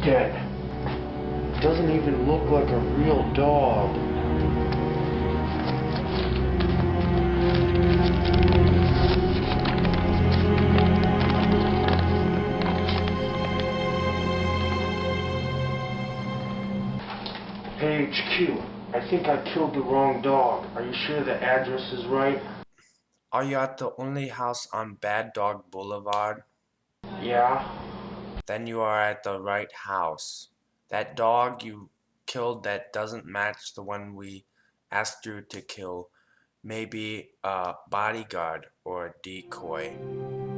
dead. Doesn't even look like a real dog. Hey, HQ, I think I killed the wrong dog. Are you sure the address is right? Are you at the only house on Bad Dog Boulevard? Yeah? Then you are at the right house. That dog you killed that doesn't match the one we asked you to kill may be a bodyguard or a decoy.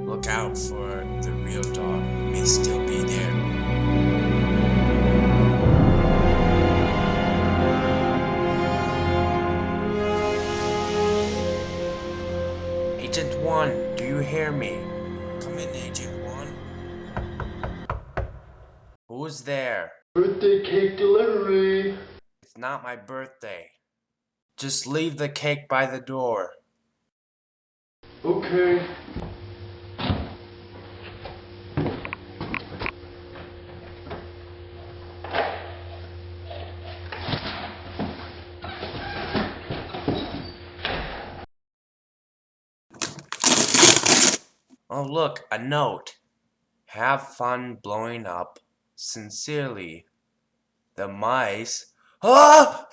Look out for the real dog. It may still be there. Agent 1, do you hear me? Come in, Agent 1. Who's there? Birthday cake delivery. It's not my birthday. Just leave the cake by the door. Okay. Oh, look, a note. Have fun blowing up. Sincerely, the mice. Ah!